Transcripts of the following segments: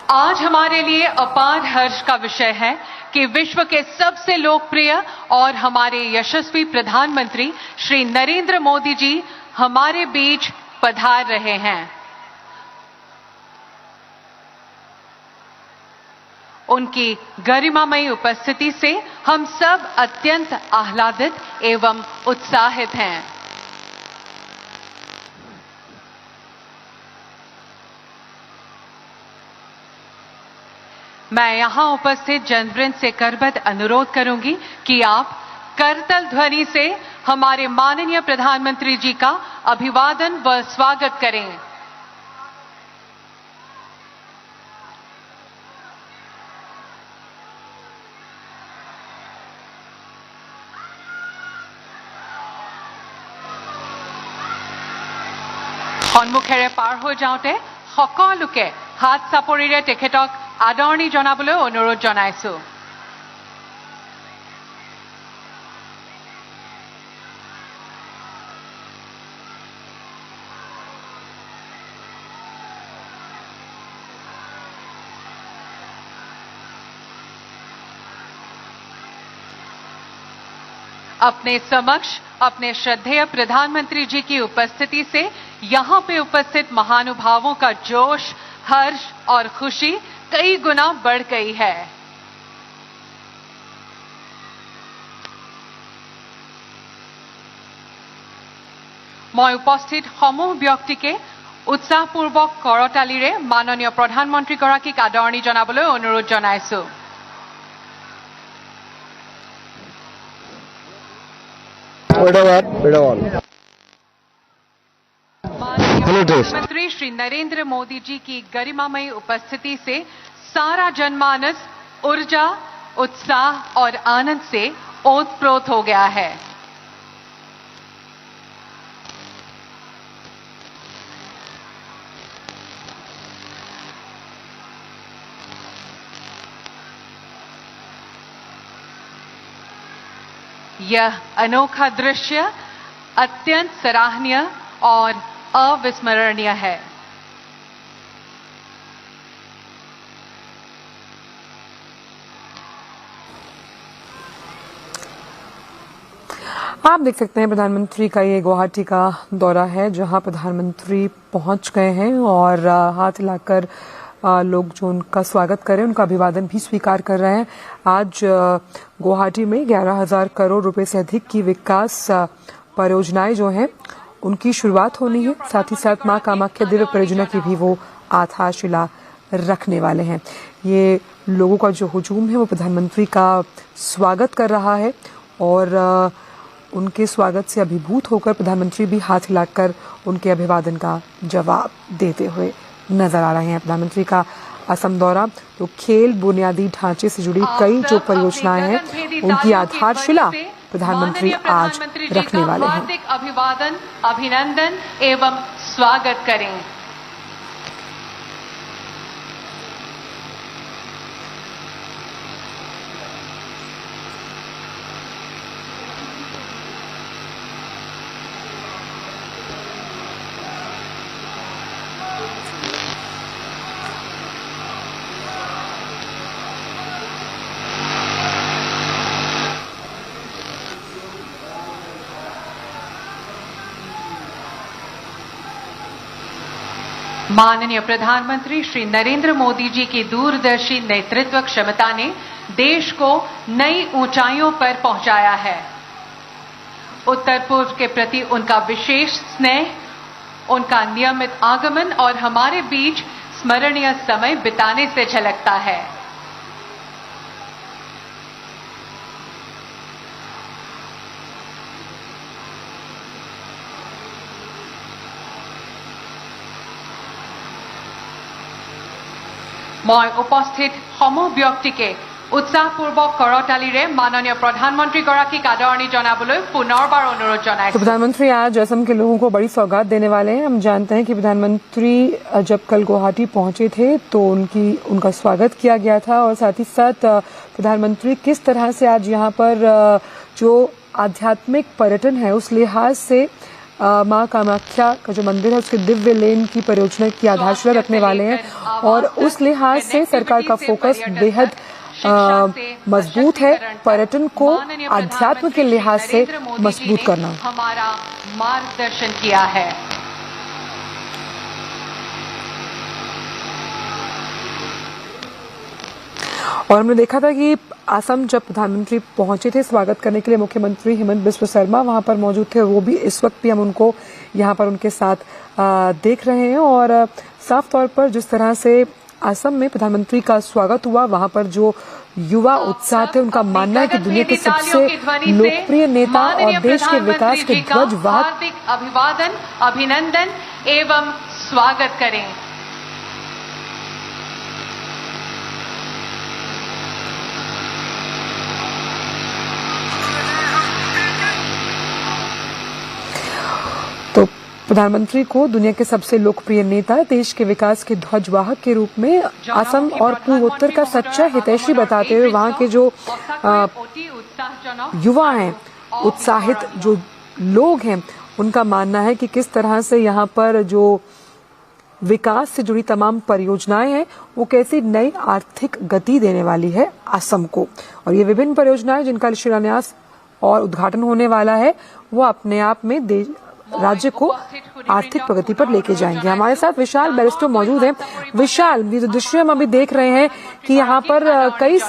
आज हमारे लिए अपार हर्ष का विषय है कि विश्व के सबसे लोकप्रिय और हमारे यशस्वी प्रधानमंत्री श्री नरेंद्र मोदी जी हमारे बीच पधार रहे हैं। उनकी गरिमामयी उपस्थिति से हम सब अत्यंत आह्लादित एवं उत्साहित हैं। मैं यहां उपस्थित जनवृंद से करबद्ध अनुरोध करूंगी कि आप करतल ध्वनि से हमारे माननीय प्रधानमंत्री जी का अभिवादन व स्वागत करें। সন্মুখেৰে পাৰ হৈ যাওঁতে সকলোকে হাত চাপৰিৰে তেখেতক আদৰণি জনাবলৈ অনুৰোধ জনাইছো। अपने समक्ष अपने श्रद्धेय प्रधानमंत्री जी की उपस्थिति से यहां पे उपस्थित महानुभावों का जोश, हर्ष और खुशी कई गुना बढ़ गई है। मैं उपस्थित समूह व्यक्तिके उत्साहपूर्वक करतालीरे माननीय प्रधानमंत्री गराकीक आदৰণি জনাবলৈ অনুৰোধ জনাইছো। प्रधानमंत्री श्री नरेंद्र मोदी जी की गरिमामयी उपस्थिति से सारा जनमानस ऊर्जा, उत्साह और आनंद से ओतप्रोत हो गया है। यह अनोखा दृश्य अत्यंत सराहनीय और अविस्मरणीय है। आप देख सकते हैं प्रधानमंत्री का ये गुवाहाटी का दौरा है, जहां प्रधानमंत्री पहुंच गए हैं और हाथ हिलाकर लोग जो उनका स्वागत कर रहे हैं, उनका अभिवादन भी स्वीकार कर रहे हैं। आज गुवाहाटी में 11,000 करोड़ रुपए से अधिक की विकास परियोजनाएं जो हैं उनकी शुरुआत होनी है। साथ ही साथ मां कामाख्या दिव्य परियोजना की भी वो आधारशिला रखने वाले हैं। ये लोगों का जो हुजूम है वो प्रधानमंत्री का स्वागत कर रहा है और उनके स्वागत से अभिभूत होकर प्रधानमंत्री भी हाथ हिलाकर उनके अभिवादन का जवाब देते हुए नजर आ रहे हैं। प्रधानमंत्री का असम दौरा तो खेल बुनियादी ढांचे से जुड़ी कई जो परियोजनाएं हैं उनकी आधारशिला प्रधानमंत्री आज रखने वाले हैं। हार्दिक अभिवादन, अभिनंदन एवं स्वागत करें। माननीय प्रधानमंत्री श्री नरेंद्र मोदी जी की दूरदर्शी नेतृत्व क्षमता ने देश को नई ऊंचाइयों पर पहुंचाया है। उत्तर पूर्व के प्रति उनका विशेष स्नेह, उनका नियमित आगमन और हमारे बीच स्मरणीय समय बिताने से झलकता है। मैं उपस्थित समूह व्यक्तिके उत्साहपूर्वक करतालीरे माननीय प्रधानमंत्री गराकीक आदৰণি जनाবলৈ पुनर्बार अनुरोध जनाइছো। प्रधानमंत्री आज असम के लोगों को बड़ी सौगात देने वाले हैं। हम जानते हैं कि प्रधानमंत्री जब कल गुवाहाटी पहुंचे थे तो उनका स्वागत किया गया था और साथ ही साथ प्रधानमंत्री किस तरह से आज यहाँ पर जो आध्यात्मिक पर्यटन है उस लिहाज से मां कामाख्या का जो मंदिर है उसके दिव्य लेन की परियोजना की आधारशिला रखने वाले हैं और उस लिहाज से सरकार का फोकस बेहद मजबूत है। पर्यटन को अध्यात्म के लिहाज से मजबूत करना हमारा मार्गदर्शन किया है। और हमने देखा था कि असम जब प्रधानमंत्री पहुंचे थे स्वागत करने के लिए मुख्यमंत्री हेमंत बिस्व शर्मा वहां पर मौजूद थे। वो भी इस वक्त भी हम उनको यहां पर उनके साथ देख रहे हैं और साफ तौर पर जिस तरह से असम में प्रधानमंत्री का स्वागत हुआ वहां पर जो युवा उत्साह थे उनका मानना है कि दुनिया के सबसे लोकप्रिय नेता और देश के विकास के ध्वजवाहक हार्दिक अभिवादन अभिनंदन एवं स्वागत करें। तो प्रधानमंत्री को दुनिया के सबसे लोकप्रिय नेता देश के विकास के ध्वजवाहक के रूप में असम और पूर्वोत्तर का सच्चा हितैषी बताते हुए वहां के जो युवा हैं उत्साहित जो लोग हैं उनका मानना है कि किस तरह से यहाँ पर जो विकास से जुड़ी तमाम परियोजनाएं हैं वो कैसी नई आर्थिक गति देने वाली है असम को। और ये विभिन्न परियोजनाएं जिनका शिलान्यास और उद्घाटन होने वाला है वो अपने आप में राज्य को आर्थिक प्रगति पर लेके जाएंगे। हमारे साथ विशाल बैरिस्टो मौजूद हैं। विशाल, ये जो दृश्य हम अभी देख रहे हैं कि यहाँ पर कई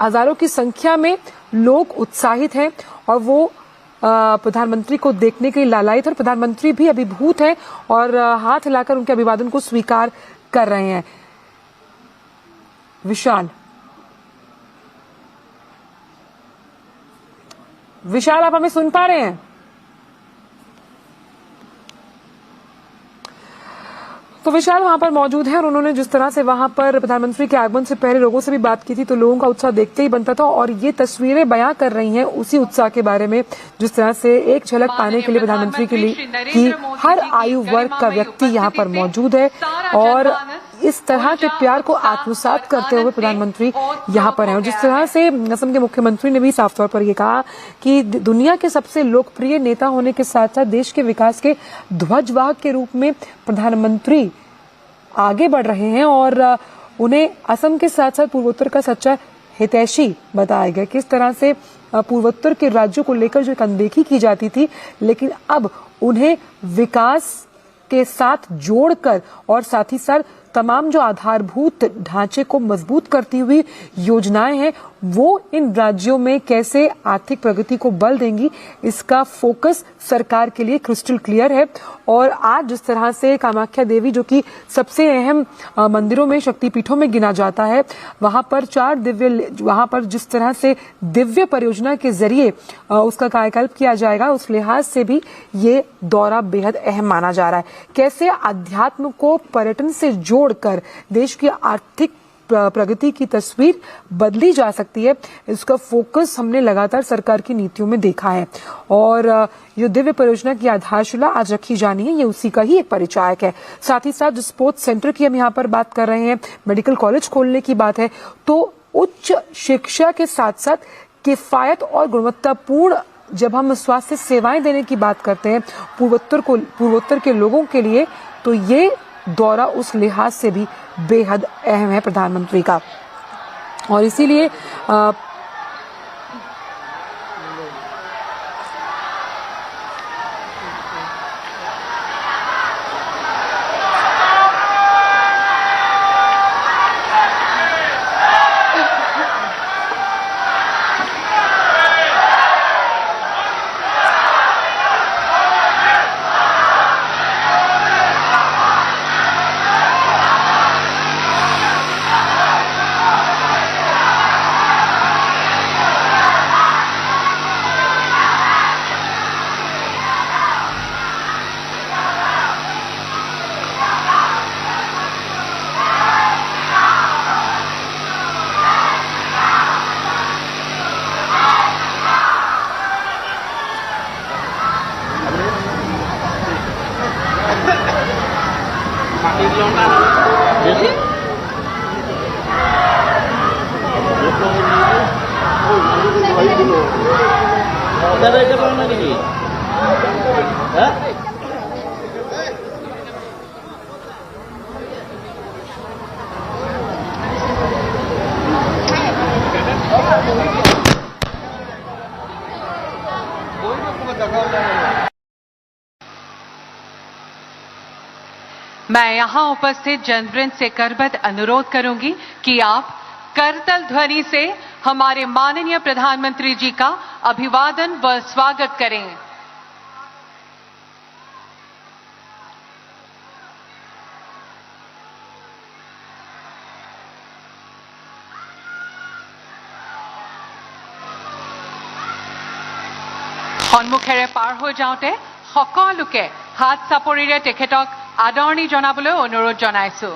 हजारों की संख्या में लोग उत्साहित हैं और वो प्रधानमंत्री को देखने के लिए लालायित और प्रधानमंत्री भी अभिभूत हैं और हाथ हिलाकर उनके अभिवादन को स्वीकार कर रहे हैं। विशाल आप हमें सुन पा रहे हैं? तो विशाल वहां पर मौजूद है और उन्होंने जिस तरह से वहां पर प्रधानमंत्री के आगमन से पहले लोगों से भी बात की थी तो लोगों का उत्साह देखते ही बनता था और ये तस्वीरें बयां कर रही हैं उसी उत्साह के बारे में जिस तरह से एक झलक पाने के लिए प्रधानमंत्री के लिए कि हर आयु वर्ग का व्यक्ति यहाँ पर मौजूद है और इस तरह के प्यार को आत्मसात करते हुए प्रधानमंत्री यहाँ पर हैं। और जिस तरह से असम के मुख्यमंत्री ने भी साफ तौर पर ये कहा कि दुनिया के सबसे लोकप्रिय नेता होने के साथ साथ देश के विकास के ध्वजवाहक के रूप में प्रधानमंत्री आगे बढ़ रहे हैं और उन्हें असम के साथ साथ पूर्वोत्तर का सच्चा हितैषी बताया गया। किस तरह से पूर्वोत्तर के राज्यों को लेकर जो एक अनदेखी की जाती थी लेकिन अब उन्हें विकास के साथ जोड़कर और साथ ही साथ तमाम जो आधारभूत ढांचे को मजबूत करती हुई योजनाएं हैं वो इन राज्यों में कैसे आर्थिक प्रगति को बल देंगी इसका फोकस सरकार के लिए क्रिस्टल क्लियर है। और आज जिस तरह से कामाख्या देवी जो कि सबसे अहम मंदिरों में शक्तिपीठों में गिना जाता है वहां पर जिस तरह से दिव्य परियोजना के जरिए उसका कायाकल्प किया जाएगा उस लिहाज से भी ये दौरा बेहद अहम माना जा रहा है। कैसे अध्यात्म को पर्यटन से जोड़कर देश की आर्थिक प्रगति की तस्वीर बदली जा सकती है इसका फोकस हमने लगातार सरकार की नीतियों में देखा है और ये दिव्य परियोजना की आधारशिला आज रखी जानी है ये उसी का ही एक परिचायक है। साथ ही साथ स्पोर्ट्स सेंटर की हम यहाँ पर बात कर रहे हैं, मेडिकल कॉलेज खोलने की बात है तो उच्च शिक्षा के साथ साथ किफायत और गुणवत्तापूर्ण जब हम स्वास्थ्य सेवाएं देने की बात करते हैं पूर्वोत्तर के लोगों के लिए तो ये दौरा उस लिहाज से भी बेहद अहम है प्रधानमंत्री का। और इसीलिए मैं यहाँ उपस्थित जनवृंद से करबद्ध अनुरोध करूंगी कि आप करतल ध्वनि से हमारे माननीय प्रधानमंत्री जी का अभिवादन व स्वागत करें। সন্মুখেৰে পাৰ হৈ যাওঁতে সকলোকে হাত চাপৰিৰে তেখেতক আদৰণি জনাবলৈ অনুৰোধ জনাইছো।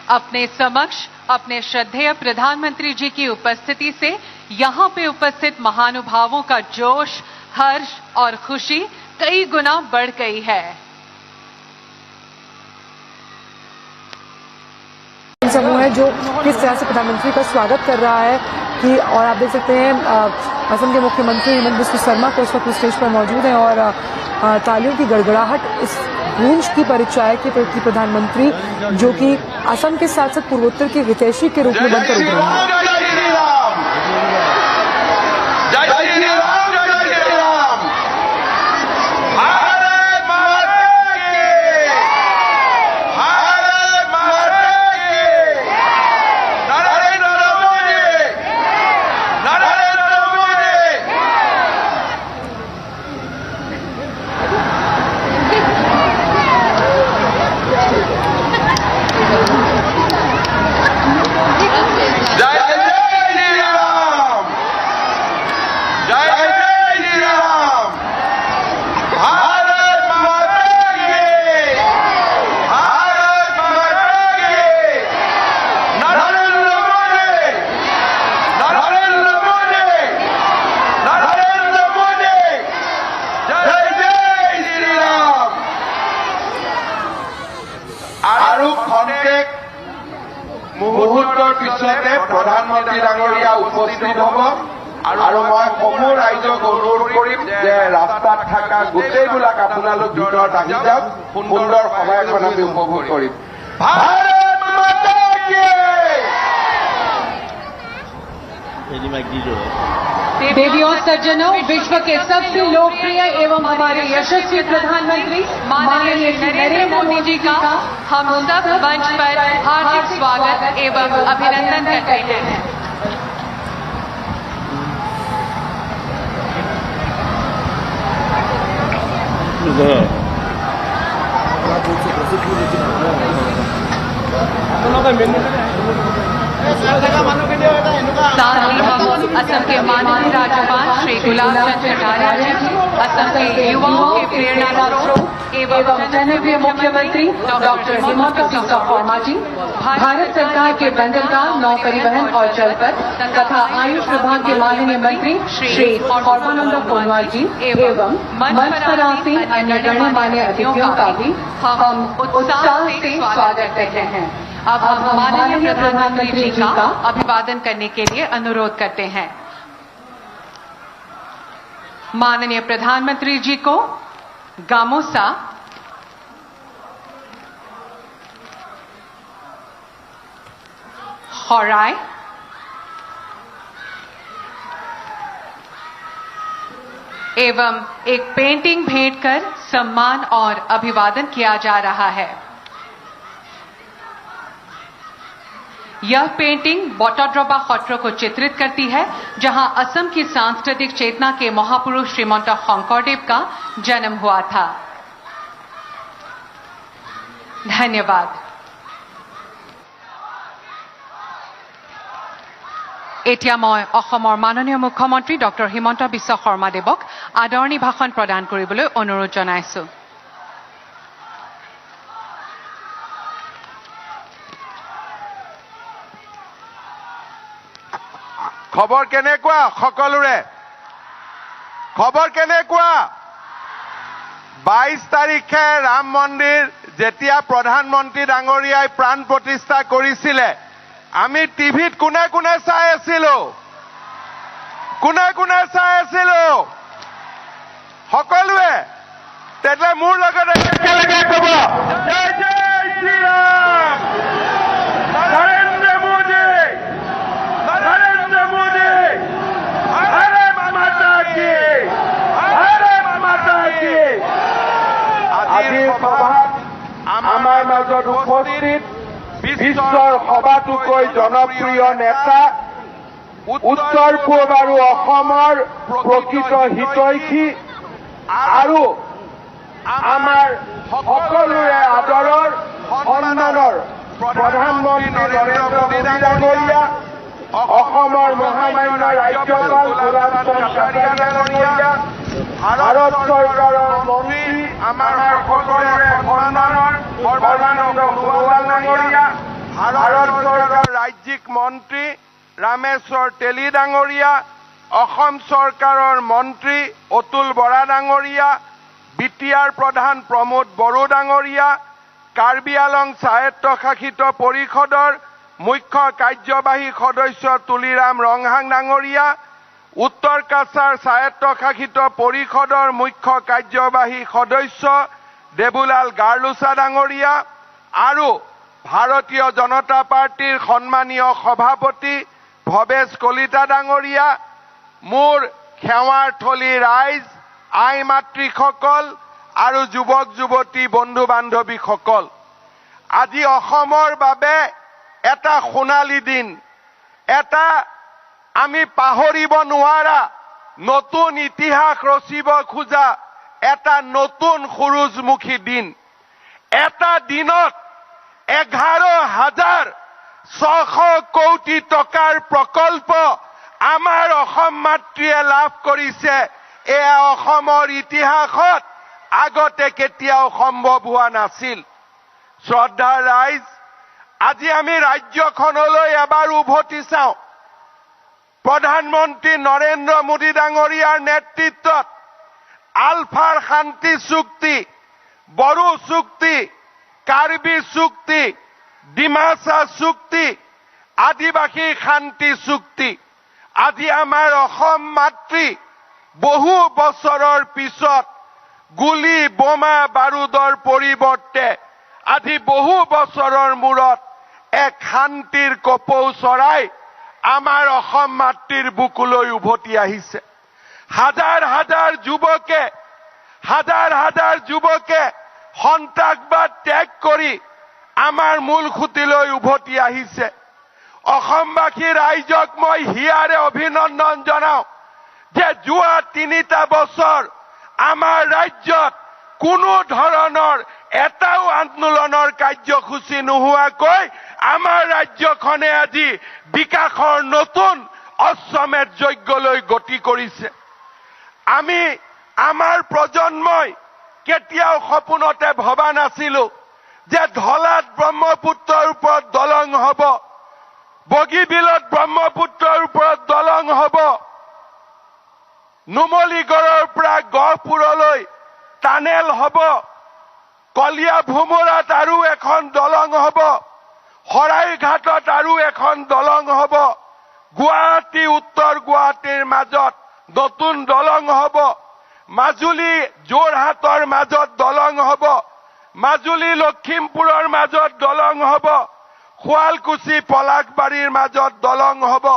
अपने समक्ष अपने श्रद्धेय प्रधानमंत्री जी की उपस्थिति से यहाँ पे उपस्थित महानुभावों का जोश, हर्ष और खुशी कई गुना बढ़ गई है। समूह है जो किस तरह से प्रधानमंत्री का स्वागत कर रहा है कि और आप देख सकते हैं असम के मुख्यमंत्री हेमंत बिस्व शर्मा को इस वक्त स्टेज पर मौजूद हैं और तालियों की गड़गड़ाहट इस गूंज की परीक्षा है कि प्रधानमंत्री जो कि असम के साथ साथ पूर्वोत्तर के हितैषी के रूप में बनकर उभरे हैं। মুহূৰ্তৰ পিছতে প্ৰধানমন্ত্ৰী ডাঙৰীয়া উপস্থিত হ'ব আৰু মই সমূহ ৰাইজক অনুৰোধ কৰিম যে ৰাস্তাত থকা গোটেইবিলাক আপোনালোক ভিতৰত আহি যাওক, সুন্দৰ সভাখন আমি উপভোগ কৰিম। ভাৰত মাতা কি! देवियों सज्जनों, विश्व के सबसे लोकप्रिय एवं हमारे यशस्वी प्रधानमंत्री माननीय नरेंद्र मोदी जी का हम सब मंच पर हार्दिक स्वागत एवं अभिनंदन करते हैं। साथ ही हम असम के माननीय राज्यपाल श्री गुलाब चंद कटारिया जी, असम के युवाओं के प्रेरणा स्रोत एवं जनप्रिय मुख्यमंत्री डॉक्टर हिमंत बिस्वा शर्मा जी, भारत सरकार के बंदरगाह, नौ परिवहन और जलपथ तथा आयुष विभाग के माननीय मंत्री श्री सर्बानंद सोनोवाल जी एवं मंच पर आसीन अन्य गणमान्य अतिथियों का भी हम उत्साह से स्वागत करते हैं। अब हम माननीय प्रधानमंत्री जी का अभिवादन करने के लिए अनुरोध करते हैं। माननीय प्रधानमंत्री जी को गामोसा, खौराय, एवं एक पेंटिंग भेंट कर सम्मान और अभिवादन किया जा रहा है। यह पेंटिंग बटद्रवा सत्र को चित्रित करती है, जहां असम की सांस्कृतिक चेतना के महापुरुष श्रीमंत शंकरदेव का जन्म हुआ था। धन्यवाद। এতিয়া মই অসমৰ মাননীয় মুখ্যমন্ত্ৰী ডক্টৰ হিমন্ত বিশ্ব শৰ্মা দেৱক আদৰণি ভাষণ প্ৰদান কৰিবলৈ অনুৰোধ জনাইছো। খবৰ কেনেকুৱা সকলোৰে? খবৰ কেনেকুৱা? 22 তাৰিখে ৰাম মন্দিৰ যেতিয়া প্ৰধানমন্ত্ৰী ডাঙৰীয়াই প্ৰাণ প্ৰতিষ্ঠা কৰিছিলে, আমি টিভিত কোনে কোনে চাই আছিলো? কোনে কোনে চাই আছিলো সকলোৱে তেতিয়াহ'লে মোৰ লগত একেলগে ক'ব জয় জয় শ্ৰীৰাম নৰেন্দ্ৰ মোদী ভাৰত মাতা কি ভাৰত মাতা কি আজিৰ সভাত আমাৰ মাজত উপস্থিত বিশ্বৰ সবাতোকৈ জনপ্ৰিয় নেতা উত্তৰ পূব আৰু অসমৰ প্ৰকৃত হিতৈষী আৰু আমাৰ সকলোৰে আদৰৰ সন্মানৰ প্ৰধানমন্ত্ৰী নৰেন্দ্ৰ মোদী ডাঙৰীয়া অসমৰ মহামান্য ৰাজ্যপাল গোলাবচন্দ কাটাৰিয়া ডাঙৰীয়া ভাৰত চৰকাৰৰ মন্ত্ৰী আমাৰ সকলোৰে সন্মানৰ সৰ্বানন্দ সোণোৱাল ডাঙৰীয়া ভাৰত চৰকাৰৰ ৰাজ্যিক মন্ত্ৰী ৰামেশ্বৰ তেলী ডাঙৰীয়া অসম চৰকাৰৰ মন্ত্ৰী অতুল বৰা ডাঙৰীয়া বিটিআৰ প্ৰধান প্ৰমোদ বড়ো ডাঙৰীয়া কাৰ্বি আলং স্বায়ত্তশাসিত পৰিষদৰ মুখ্য কাৰ্যবাহী সদস্য তুলিৰাম ৰংহাং ডাঙৰীয়া উত্তৰ কাছাৰ স্বায়ত্তশাসিত পৰিষদৰ মুখ্য কাৰ্যবাহী সদস্য দেবুলাল গাৰ্লুচা ডাঙৰীয়া আৰু ভাৰতীয় জনতা পাৰ্টিৰ সন্মানীয় সভাপতি ভৱেশ কলিতা ডাঙৰীয়া মোৰ খেৱাৰথলী ৰাইজ আই মাতৃসকল আৰু যুৱক যুৱতী বন্ধু বান্ধৱীসকল আজি অসমৰ বাবে এটা সোণালী দিন এটা আমি পাহৰিব নোৱাৰা নতুন ইতিহাস ৰচিব খোজা এটা নতুন সুৰুজমুখী দিন এটা দিনত 11,600 কোটি টকাৰ প্ৰকল্প আমাৰ অসম মাতৃয়ে লাভ কৰিছে এয়া অসমৰ ইতিহাসত আগতে কেতিয়াও সম্ভৱ হোৱা নাছিল শ্ৰদ্ধাৰ ৰাইজ আজি আমি ৰাজ্যখনলৈ এবাৰ উভতি চাওঁ প্ৰধানমন্ত্ৰী নৰেন্দ্ৰ মোদী ডাঙৰীয়াৰ নেতৃত্বত আলফাৰ শান্তি চুক্তি বড়ো চুক্তি কাৰ্বি চুক্তি ডিমাচা চুক্তি আদিবাসী শান্তি চুক্তি আজি আমাৰ অসম মাতৃ বহু বছৰৰ পিছত গুলি বোমা বাৰুদৰ পৰিৱৰ্তে আজি বহু বছৰৰ মূৰত এক শান্তিৰ কপৌ চৰাই আমাৰ অসম মাতৃৰ বুকুলৈ উভতি আহিছে হাজাৰ হাজাৰ যুৱকে সন্ত্ৰাসবাদ ত্যাগ কৰি আমাৰ মূল খুঁটিলৈ উভতি আহিছে অসমবাসী ৰাইজক মই হিয়াৰে অভিনন্দন জনাওঁ যে যোৱা 3টা বছৰ আমাৰ ৰাজ্যত কোনো ধৰণৰ এটাও আন্দোলনৰ কাৰ্যসূচী নোহোৱাকৈ আমাৰ ৰাজ্যখনে আজি বিকাশৰ নতুন অশ্বমেধ যজ্ঞলৈ গতি কৰিছে আমি আমাৰ প্ৰজন্মই কেতিয়াও সপোনতে ভবা নাছিলো যে ধলাত ব্ৰহ্মপুত্ৰৰ ওপৰত দলং হ'ব বগীবিলত ব্ৰহ্মপুত্ৰৰ ওপৰত দলং হ'ব নুমলীগড়ৰ পৰা গহপুৰলৈ টানেল হ'ব কলিয়া ভোমোৰাত আৰু এখন দলং হ'ব শৰাইঘাটত আৰু এখন দলং হ'ব গুৱাহাটী উত্তৰ গুৱাহাটীৰ মাজত নতুন দলং হ'ব মাজুলী যোৰহাটৰ মাজত দলং হ'ব মাজুলী লখিমপুৰৰ মাজত দলং হ'ব শুৱালকুছি পলাশবাৰীৰ মাজত দলং হ'ব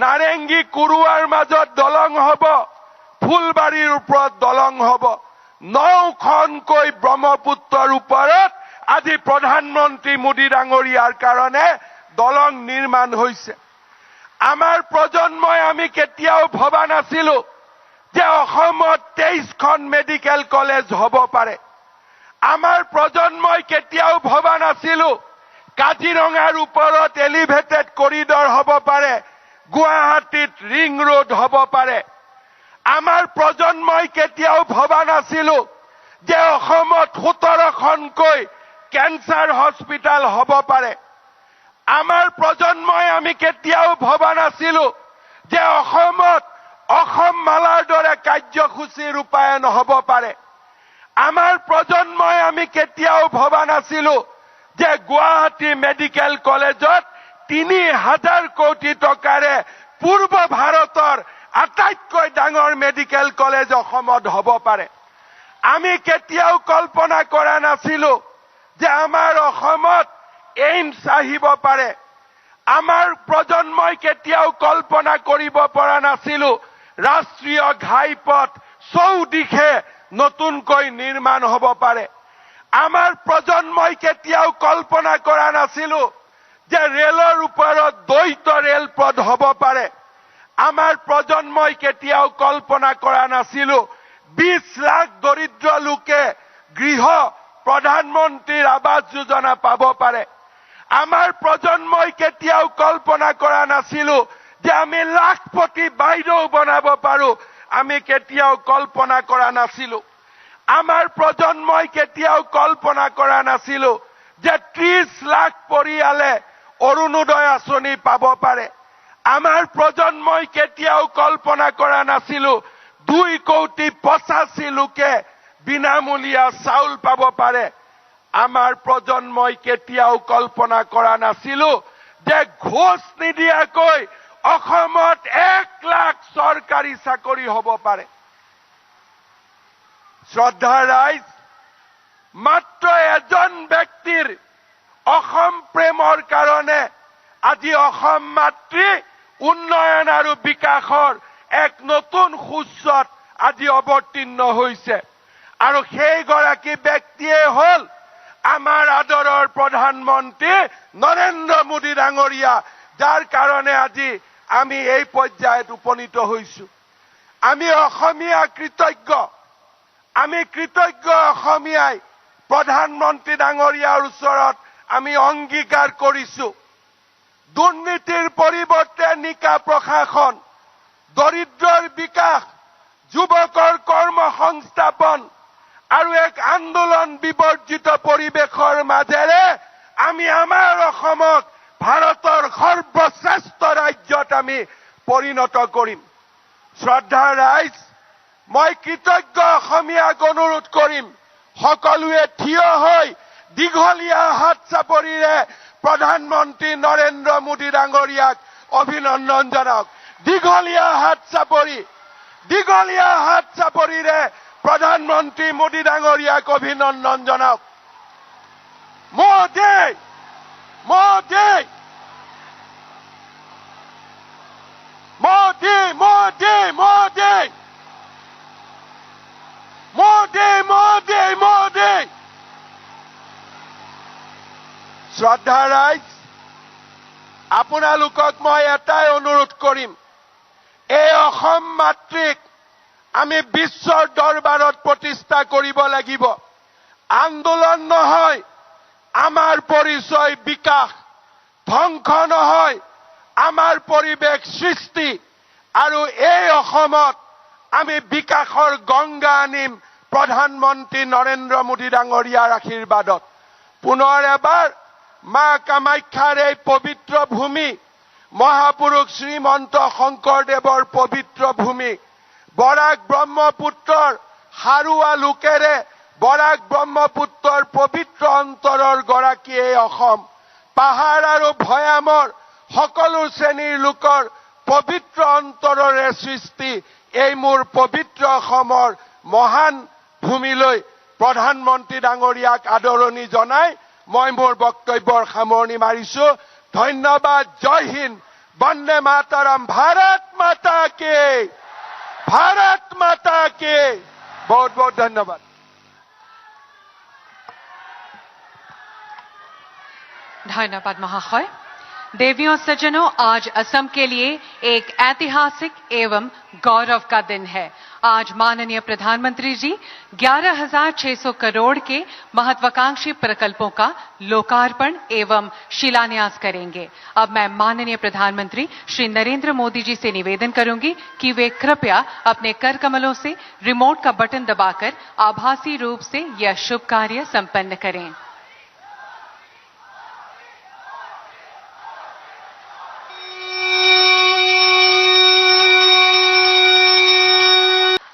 নাৰেংগী কুৰুৱাৰ মাজত দলং হ'ব ফুলবাৰীৰ ওপৰত দলং হ'ব 9খনকৈ ব্ৰহ্মপুত্ৰৰ ওপৰত আজি প্ৰধানমন্ত্ৰী মোদী ডাঙৰীয়াৰ কাৰণে দলং নিৰ্মাণ হৈছে আমাৰ প্ৰজন্মই আমি কেতিয়াও ভবা নাছিলো যে অসমত 23খন মেডিকেল কলেজ হ'ব পাৰে আমাৰ প্ৰজন্মই কেতিয়াও ভবা নাছিলো কাজিৰঙাৰ ওপৰত এলিভেটেড কৰিডৰ হ'ব পাৰে গুৱাহাটীত ৰিং ৰোড হ'ব পাৰে আমাৰ প্ৰজন্মই কেতিয়াও ভবা নাছিলো যে অসমত 17খনকৈ কেন্সাৰ হস্পিটাল হ'ব পাৰে আমাৰ প্ৰজন্মই আমি কেতিয়াও ভবা নাছিলো যে অসমত অসম মালাৰ দৰে কাৰ্যসূচী ৰূপায়ণ হ'ব পাৰে আমাৰ প্ৰজন্মই আমি কেতিয়াও ভবা নাছিলো যে গুৱাহাটী মেডিকেল কলেজত 3000 কোটি টকাৰে পূৰ্ব ভাৰতৰ আটাইতকৈ ডাঙৰ মেডিকেল কলেজ অসমত হ'ব পাৰে। আমি কেতিয়াও কল্পনা কৰা নাছিলো যে আমাৰ অসমত এইমছ আহিব পাৰে। আমাৰ প্ৰজন্মই কেতিয়াও কল্পনা কৰিব পৰা নাছিলো ৰাষ্ট্ৰীয় ঘাইপথ চৌদিশে নতুনকৈ নিৰ্মাণ হ'ব পাৰে। আমাৰ প্ৰজন্মই কেতিয়াও কল্পনা কৰা নাছিলো যে ৰেলৰ ওপৰত দ্বৈত ৰেলপথ হ'ব পাৰে। আমাৰ প্ৰজন্মই কেতিয়াও কল্পনা কৰা নাছিলো 20 লাখ দৰিদ্ৰ লোকে গৃহ প্ৰধানমন্ত্ৰীৰ আৱাস যোজনা পাব পাৰে। আমাৰ প্ৰজন্মই কেতিয়াও কল্পনা কৰা নাছিলো যে আমি লাখপতি বাইদেউ বনাব পাৰো। আমি কেতিয়াও কল্পনা কৰা নাছিলো। আমাৰ প্ৰজন্মই কেতিয়াও কল্পনা কৰা নাছিলো যে 30 লাখ পৰিয়ালে অৰুণোদয় আঁচনি পাব পাৰে। আমাৰ প্ৰজন্মই কেতিয়াও কল্পনা কৰা নাছিলো 2,85,00,000 লোকে বিনামূলীয়া চাউল পাব পাৰে। আমাৰ প্ৰজন্মই কেতিয়াও কল্পনা কৰা নাছিলো যে ঘোষ নিদিয়াকৈ অসমত 1 লাখ চৰকাৰী চাকৰি হ'ব পাৰে। শ্ৰদ্ধা ৰাইজ, মাত্ৰ এজন ব্যক্তিৰ অসম প্ৰেমৰ কাৰণে আজি অসম মাতৃ উন্নয়ন আৰু বিকাশৰ এক নতুন সূচত আজি অৱতীৰ্ণ হৈছে। আৰু সেইগৰাকী ব্যক্তিয়ে হ'ল আমাৰ আদৰৰ প্ৰধানমন্ত্ৰী নৰেন্দ্ৰ মোদী ডাঙৰীয়া, যাৰ কাৰণে আজি আমি এই পৰ্যায়ত উপনীত হৈছো। আমি অসমীয়া কৃতজ্ঞ। আমি কৃতজ্ঞ অসমীয়াই প্ৰধানমন্ত্ৰী ডাঙৰীয়াৰ ওচৰত আমি অংগীকাৰ কৰিছো। দুৰ্নীতিৰ পৰিৱৰ্তে নিকা প্ৰশাসন, দৰিদ্ৰৰ বিকাশ, যুৱকৰ কৰ্ম সংস্থাপন আৰু এক আন্দোলন বিবৰ্জিত পৰিৱেশৰ মাজেৰে আমি আমাৰ অসমক ভাৰতৰ সৰ্বশ্ৰেষ্ঠ ৰাজ্যত আমি পৰিণত কৰিম। শ্ৰদ্ধা ৰাইজ, মই কৃতজ্ঞ অসমীয়াক অনুৰোধ কৰিম, সকলোৱে থিয় হৈ দীঘলীয়া হাত চাপৰিৰে প্ৰধানমন্ত্ৰী নৰেন্দ্ৰ মোদী ডাঙৰীয়াক অভিনন্দন জনাওক। দীঘলীয়া হাত চাপৰিৰে প্ৰধানমন্ত্ৰী মোদী ডাঙৰীয়াক অভিনন্দন জনাওক। মোদী মোদী মোদী মোদী মোদী মোদী মোদী মোদী। শ্ৰদ্ধা ৰাইজ, আপোনালোকক মই এটাই অনুৰোধ কৰিম, এই অসম মাতৃক আমি বিশ্বৰ দৰবাৰত প্ৰতিষ্ঠা কৰিব লাগিব। আন্দোলন নহয় আমাৰ পৰিচয় বিকাশ, ধ্বংস নহয় আমাৰ পৰিৱেশ সৃষ্টি। আৰু এই অসমত আমি বিকাশৰ গংগা আনিম প্ৰধানমন্ত্ৰী নৰেন্দ্ৰ মোদী ডাঙৰীয়াৰ আশীৰ্বাদত। পুনৰ এবাৰ মা কামাখ্যাৰ এই পবিত্ৰ ভূমি, মহাপুৰুষ শ্ৰীমন্ত শংকৰদেৱৰ পবিত্ৰ ভূমি, বৰাক ব্ৰহ্মপুত্ৰৰ হাৰুৱা লোকেৰে বৰাক ব্ৰহ্মপুত্ৰৰ পবিত্ৰ অন্তৰৰ গৰাকী এই অসম, পাহাৰ আৰু ভৈয়ামৰ সকলো শ্ৰেণীৰ লোকৰ পবিত্ৰ অন্তৰৰে সৃষ্টি এই মোৰ পবিত্ৰ অসমৰ মহান ভূমিলৈ প্ৰধানমন্ত্ৰী ডাঙৰীয়াক আদৰণি জনাই মই মোৰ বক্তব্যৰ সামৰণি মাৰিছো। ধন্যবাদ। জয় হিন্দ। বন্দে মাতৰম। ভাৰত মাতা কে, ভাৰত মাতা কে। बहुत बहुत धन्यवाद। धन्यवाद महाशय। देवियों सज्जनों, आज असम के लिए एक ऐतिहासिक एवं गौरव का दिन है। आज माननीय प्रधानमंत्री जी 11,600 करोड़ के महत्वाकांक्षी प्रकल्पों का लोकार्पण एवं शिलान्यास करेंगे। अब मैं माननीय प्रधानमंत्री श्री नरेंद्र मोदी जी से निवेदन करूंगी कि वे कृपया अपने कर कमलों से रिमोट का बटन दबाकर आभासी रूप से यह शुभ कार्य संपन्न करें।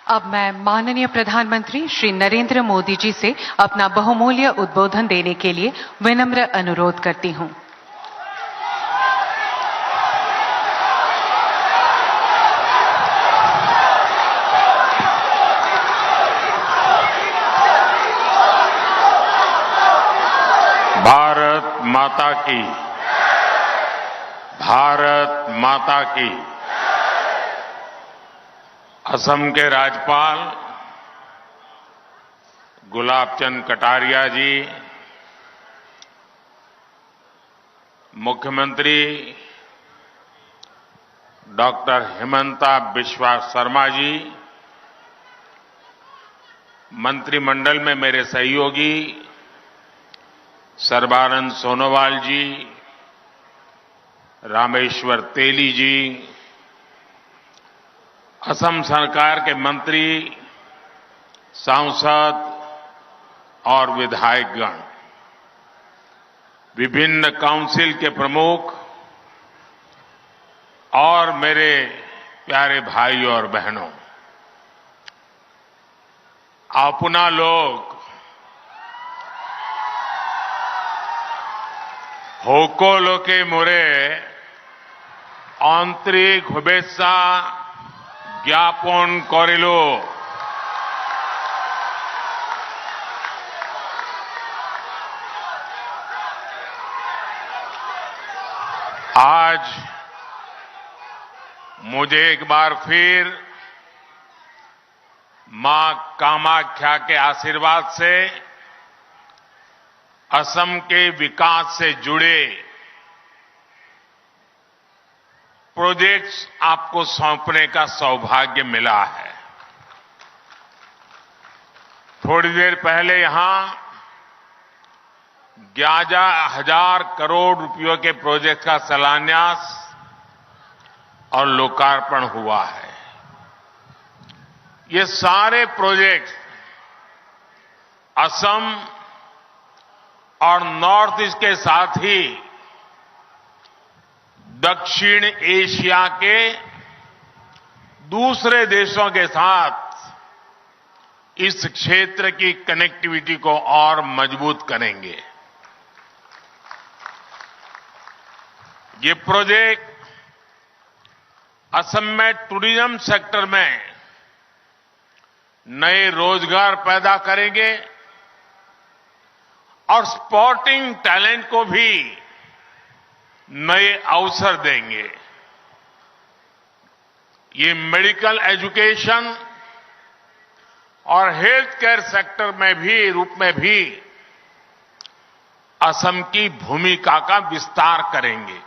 अब मैं माननीय प्रधानमंत्री श्री नरेंद्र मोदी जी से अपना बहुमूल्य उद्बोधन देने के लिए विनम्र अनुरोध करती हूं। भारत माता की, भारत माता की। असम के राज्यपाल गुलाब चंद कटारिया जी, मुख्यमंत्री डॉक्टर हिमंता बिस्वा शर्मा जी, मंत्रिमंडल में मेरे सहयोगी सर्बानंद सोनोवाल जी, रामेश्वर तेली जी, असम सरकार के मंत्री, सांसद और विधायकगण, विभिन्न काउंसिल के प्रमुख और मेरे प्यारे भाइयों और बहनों, अपना लोग होकोलोके मोरे आंतरिक शुभेच्छा ज्ञापन करिलो। आज मुझे एक बार फिर मां कामाख्या के आशीर्वाद से असम के विकास से जुड़े प्रोजेक्ट्स आपको सौंपने का सौभाग्य मिला है। थोड़ी देर पहले यहां 11,000 करोड़ रुपयों के प्रोजेक्ट का शिलान्यास और लोकार्पण हुआ है। ये सारे प्रोजेक्ट असम और नॉर्थ ईस्ट के साथ ही दक्षिण एशिया के दूसरे देशों के साथ इस क्षेत्र की कनेक्टिविटी को और मजबूत करेंगे। ये प्रोजेक्ट असम में टूरिज्म सेक्टर में नए रोजगार पैदा करेंगे और स्पोर्टिंग टैलेंट को भी नए अवसर देंगे। ये मेडिकल एजुकेशन और हेल्थ केयर सेक्टर में भी असम की भूमिका का विस्तार करेंगे।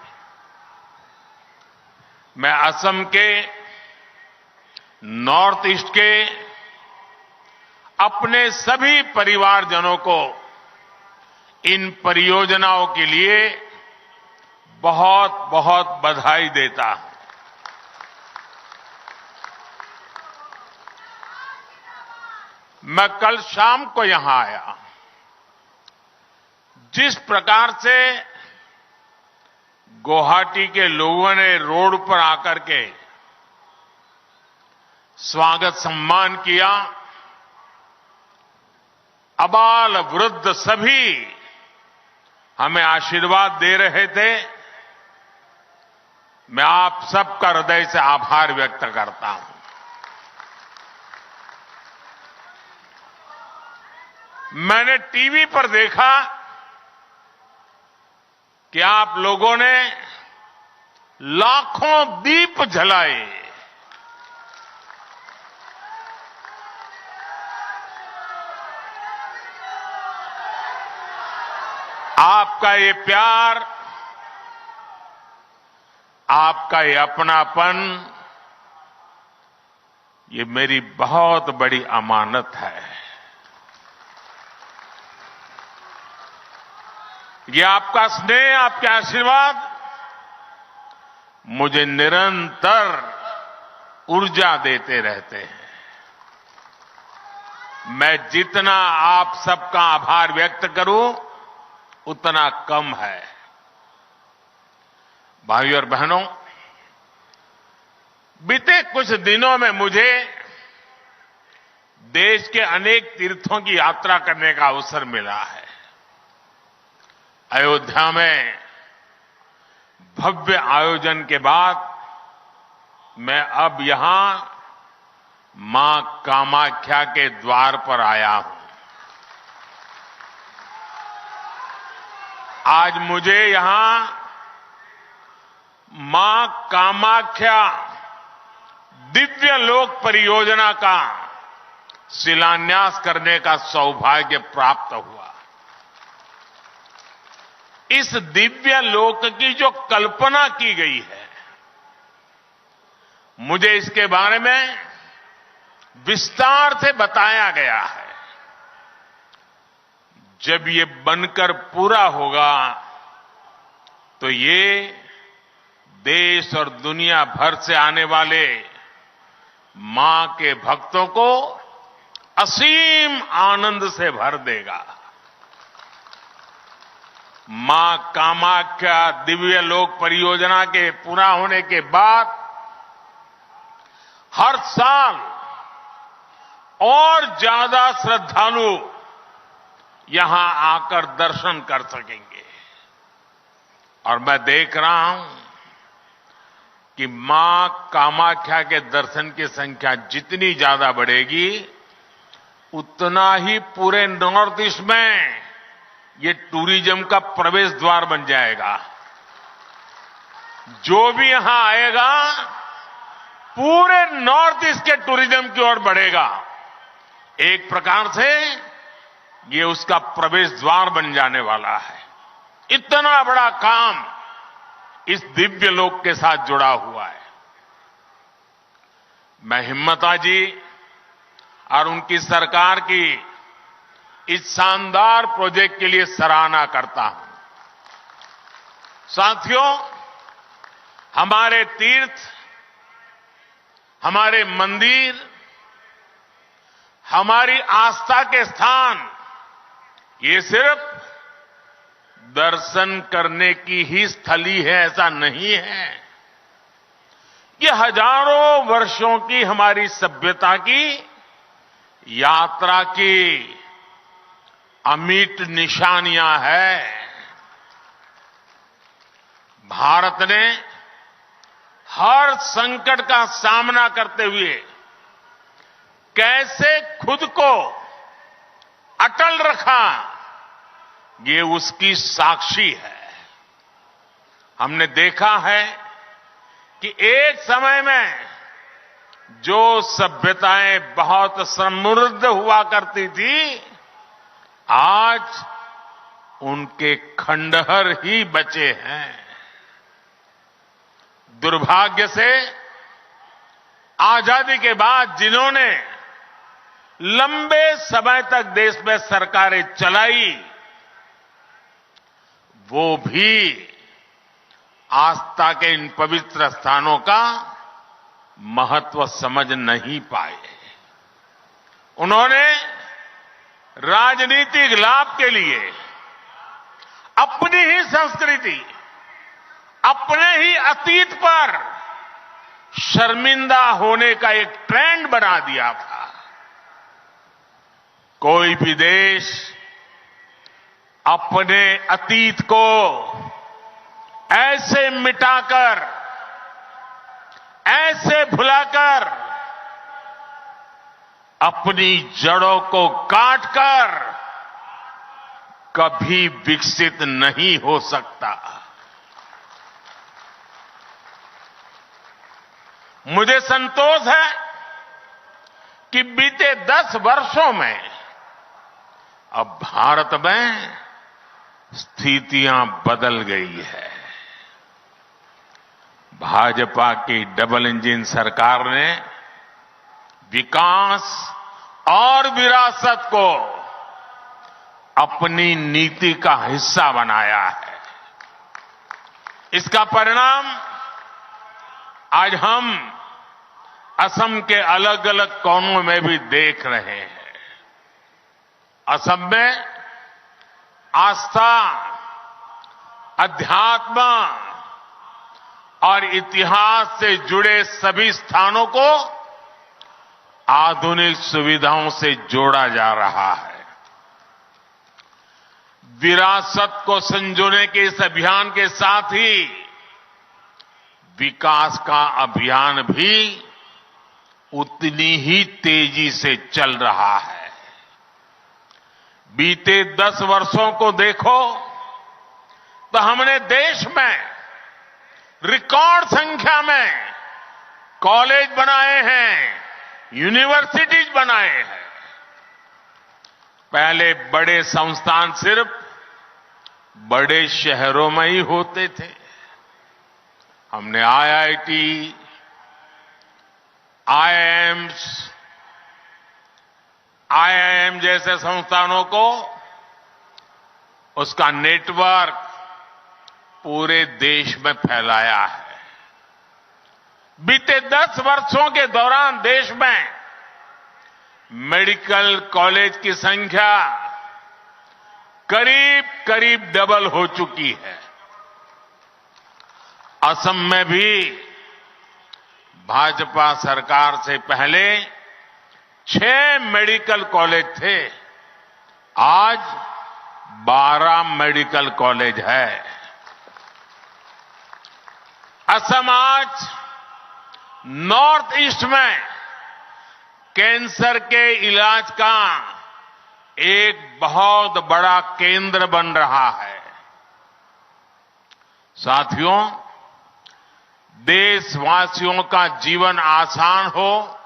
मैं असम के नॉर्थ ईस्ट के अपने सभी परिवारजनों को इन परियोजनाओं के लिए बहुत बहुत बधाई देता हूं। मैं कल शाम को यहां आया। जिस प्रकार से गुवाहाटी के लोगों ने रोड पर आकर के स्वागत सम्मान किया, अबाल वृद्ध सभी हमें आशीर्वाद दे रहे थे, मैं आप सबका हृदय से आभार व्यक्त करता हूं। मैंने टीवी पर देखा कि आप लोगों ने लाखों दीप जलाए। आपका ये प्यार, आपका ये अपनापन, ये मेरी बहुत बड़ी अमानत है। ये आपका स्नेह, आपके आशीर्वाद मुझे निरंतर ऊर्जा देते रहते हैं। मैं जितना आप सबका आभार व्यक्त करूं उतना कम है। भाइयों और बहनों, बीते कुछ दिनों में मुझे देश के अनेक तीर्थों की यात्रा करने का अवसर मिला है। अयोध्या में भव्य आयोजन के बाद मैं अब यहां मां कामाख्या के द्वार पर आया हूं। आज मुझे यहां मां कामाख्या दिव्य लोक परियोजना का शिलान्यास करने का सौभाग्य प्राप्त हुआ। इस दिव्य लोक की जो कल्पना की गई है, मुझे इसके बारे में विस्तार से बताया गया है। जब ये बनकर पूरा होगा तो ये देश और दुनिया भर से आने वाले मां के भक्तों को असीम आनंद से भर देगा। मां कामाख्या दिव्य लोक परियोजना के पूरा होने के बाद हर साल और ज्यादा श्रद्धालु यहां आकर दर्शन कर सकेंगे। और मैं देख रहा हूं कि मां कामाख्या के दर्शन की संख्या जितनी ज्यादा बढ़ेगी, उतना ही पूरे नॉर्थ ईस्ट में ये टूरिज्म का प्रवेश द्वार बन जाएगा। जो भी यहां आएगा पूरे नॉर्थ ईस्ट के टूरिज्म की ओर बढ़ेगा। एक प्रकार से ये उसका प्रवेश द्वार बन जाने वाला है। इतना बड़ा काम इस दिव्य लोक के साथ जुड़ा हुआ है। मैं हिम्मता जी और उनकी सरकार की इस शानदार प्रोजेक्ट के लिए सराहना करता हूं। साथियों, हमारे तीर्थ, हमारे मंदिर, हमारी आस्था के स्थान ये सिर्फ दर्शन करने की ही स्थली है ऐसा नहीं है। ये हजारों वर्षों की हमारी सभ्यता की यात्रा की अमिट निशानियां हैं। भारत ने हर संकट का सामना करते हुए कैसे खुद को अटल रखा, ये उसकी साक्षी है। हमने देखा है कि एक समय में जो सभ्यताएं बहुत समृद्ध हुआ करती थी, आज उनके खंडहर ही बचे हैं। दुर्भाग्य से आजादी के बाद जिन्होंने लंबे समय तक देश में सरकारें चलाई, वो भी आस्था के इन पवित्र स्थानों का महत्व समझ नहीं पाए। उन्होंने राजनीतिक लाभ के लिए अपनी ही संस्कृति, अपने ही अतीत पर शर्मिंदा होने का एक ट्रेंड बना दिया था। कोई भी देश अपने अतीत को ऐसे मिटाकर, ऐसे भुलाकर, अपनी जड़ों को काटकर कभी विकसित नहीं हो सकता। मुझे संतोष है कि बीते 10 वर्षों में अब भारत में स्थितियां बदल गई है। भाजपा की डबल इंजन सरकार ने विकास और विरासत को अपनी नीति का हिस्सा बनाया है। इसका परिणाम आज हम असम के अलग अलग कोनों में भी देख रहे हैं। असम में आस्था, अध्यात्म और इतिहास से जुड़े सभी स्थानों को आधुनिक सुविधाओं से जोड़ा जा रहा है। विरासत को संजोने के इस अभियान के साथ ही विकास का अभियान भी उतनी ही तेजी से चल रहा है। बीते 10 वर्षों को देखो, तो हमने देश में रिकॉर्ड संख्या में कॉलेज बनाए हैं, यूनिवर्सिटीज बनाए हैं। पहले बड़े संस्थान सिर्फ बड़े शहरों में ही होते थे। हमने आईआईटी, आईआईएम जैसे संस्थानों को उसका नेटवर्क पूरे देश में फैलाया है। बीते 10 वर्षों के दौरान देश में मेडिकल कॉलेज की संख्या करीब करीब डबल हो चुकी है। असम में भी भाजपा सरकार से पहले 6 मेडिकल कॉलेज थे, आज 12 मेडिकल कॉलेज है। असम आज नॉर्थ ईस्ट में कैंसर के इलाज का एक बहुत बड़ा केंद्र बन रहा है। साथियों, देशवासियों का जीवन आसान हो,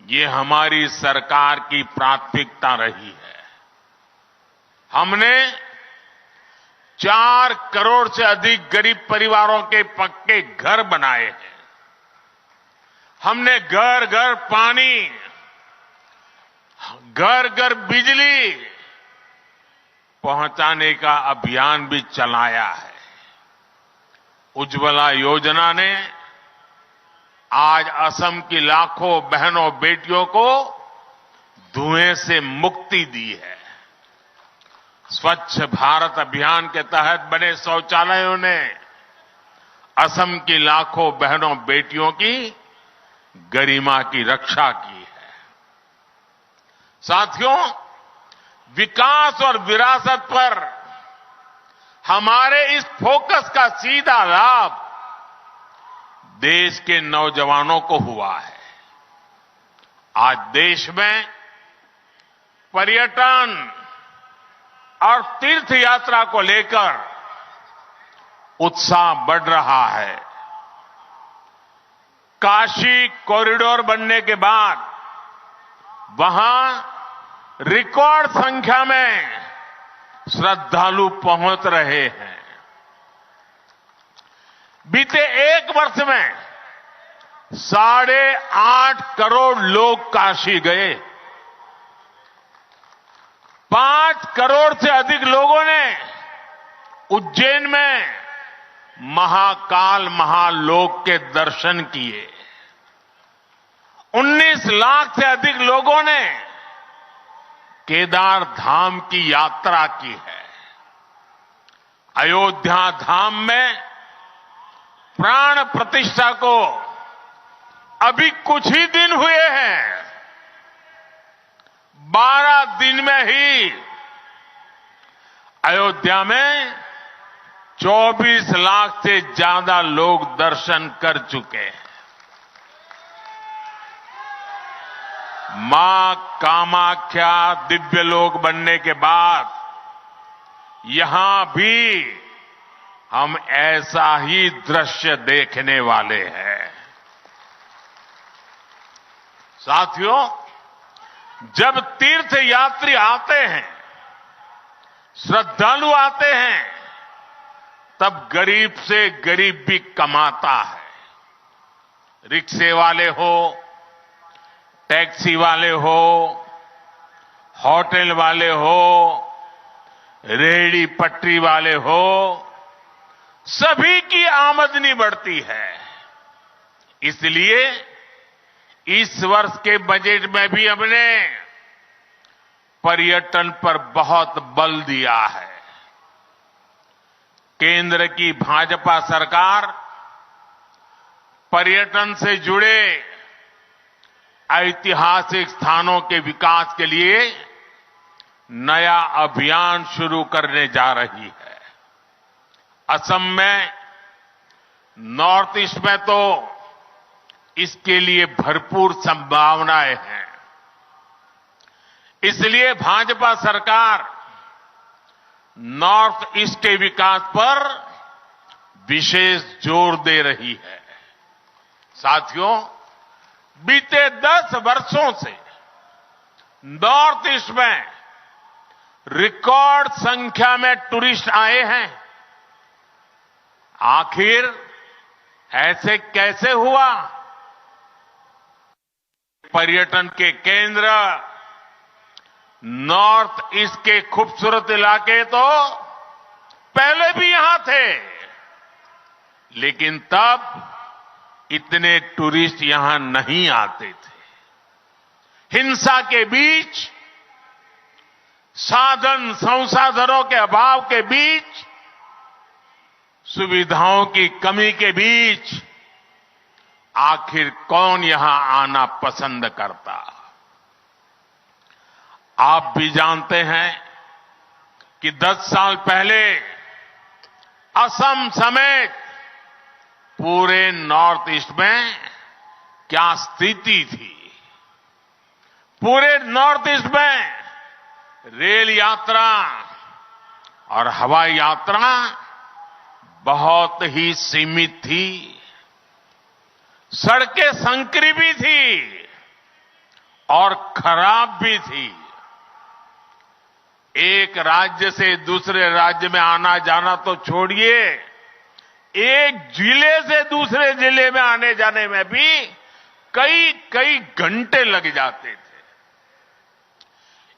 ये हमारी सरकार की प्राथमिकता रही है। हमने 4 करोड़ से अधिक गरीब परिवारों के पक्के घर बनाए हैं। हमने घर घर पानी, घर घर बिजली पहुंचाने का अभियान भी चलाया है। उज्ज्वला योजना ने आज असम की लाखों बहनों बेटियों को धुएं से मुक्ति दी है। स्वच्छ भारत अभियान के तहत बने शौचालयों ने असम की लाखों बहनों बेटियों की गरिमा की रक्षा की है। साथियों, विकास और विरासत पर हमारे इस फोकस का सीधा लाभ देश के नौजवानों को हुआ है। आज देश में पर्यटन और तीर्थ यात्रा को लेकर उत्साह बढ़ रहा है। काशी कॉरिडोर बनने के बाद वहां रिकॉर्ड संख्या में श्रद्धालु पहुंच रहे हैं। बीते 1 वर्ष में 8.5 करोड़ लोग काशी गए। 5 करोड़ से अधिक लोगों ने उज्जैन में महाकाल महालोक के दर्शन किए। 19 लाख से अधिक लोगों ने केदार धाम की यात्रा की है। अयोध्या धाम में प्राण प्रतिष्ठा को अभी कुछ ही दिन हुए हैं। 12 दिन में ही अयोध्या में 24 लाख से ज्यादा लोग दर्शन कर चुके हैं। मां कामाख्या दिव्य लोक बनने के बाद यहां भी हम ऐसा ही दृश्य देखने वाले हैं। साथियों, जब तीर्थ यात्री आते हैं, श्रद्धालु आते हैं, तब गरीब से गरीब भी कमाता है। रिक्शे वाले हो, टैक्सी वाले हो, होटल वाले हो, रेहड़ी पटरी वाले हो, सभी की आमदनी बढ़ती है। इसलिए इस वर्ष के बजट में भी हमने पर्यटन पर बहुत बल दिया है। केंद्र की भाजपा सरकार पर्यटन से जुड़े ऐतिहासिक स्थानों के विकास के लिए नया अभियान शुरू करने जा रही है। असम में, नॉर्थ ईस्ट में तो इसके लिए भरपूर संभावनाएं हैं। इसलिए भाजपा सरकार नॉर्थ ईस्ट के विकास पर विशेष जोर दे रही है। साथियों, बीते 10 वर्षों से नॉर्थ ईस्ट में रिकॉर्ड संख्या में टूरिस्ट आए हैं। आखिर ऐसे कैसे हुआ? पर्यटन के केंद्र नॉर्थ ईस्ट के खूबसूरत इलाके तो पहले भी यहां थे, लेकिन तब इतने टूरिस्ट यहां नहीं आते थे। हिंसा के बीच, साधन संसाधनों के अभाव के बीच, सुविधाओं की कमी के बीच आखिर कौन यहां आना पसंद करता? आप भी जानते हैं कि 10 साल पहले असम समेत पूरे नॉर्थ ईस्ट में क्या स्थिति थी। पूरे नॉर्थ ईस्ट में रेल यात्रा और हवाई यात्रा बहुत ही सीमित थी। सड़कें संकरी भी थी और खराब भी थी। एक राज्य से दूसरे राज्य में आना जाना तो छोड़िए, एक जिले से दूसरे जिले में आने जाने में भी कई घंटे लग जाते थे।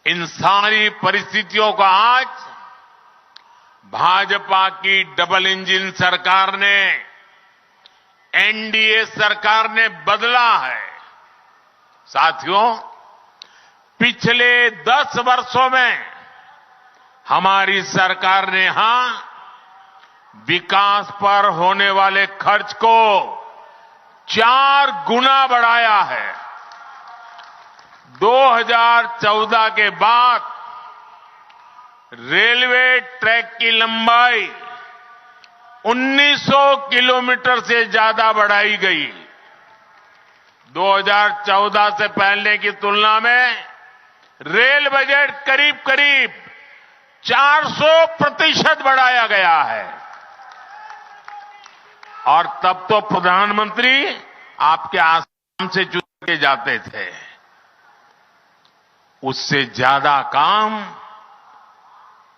इन सारी परिस्थितियों को आज भाजपा की डबल इंजन सरकार ने, एनडीए सरकार ने बदला है। साथियों, पिछले 10 वर्षों में हमारी सरकार ने यहां विकास पर होने वाले खर्च को 4 गुना बढ़ाया है। 2014 के बाद रेलवे ट्रैक की लंबाई 1900 किलोमीटर से ज्यादा बढ़ाई गई। 2014 से पहले की तुलना में रेल बजट करीब 400% बढ़ाया गया है। और तब तो प्रधानमंत्री आपके आसाम से चुन के जाते थे। उससे ज्यादा काम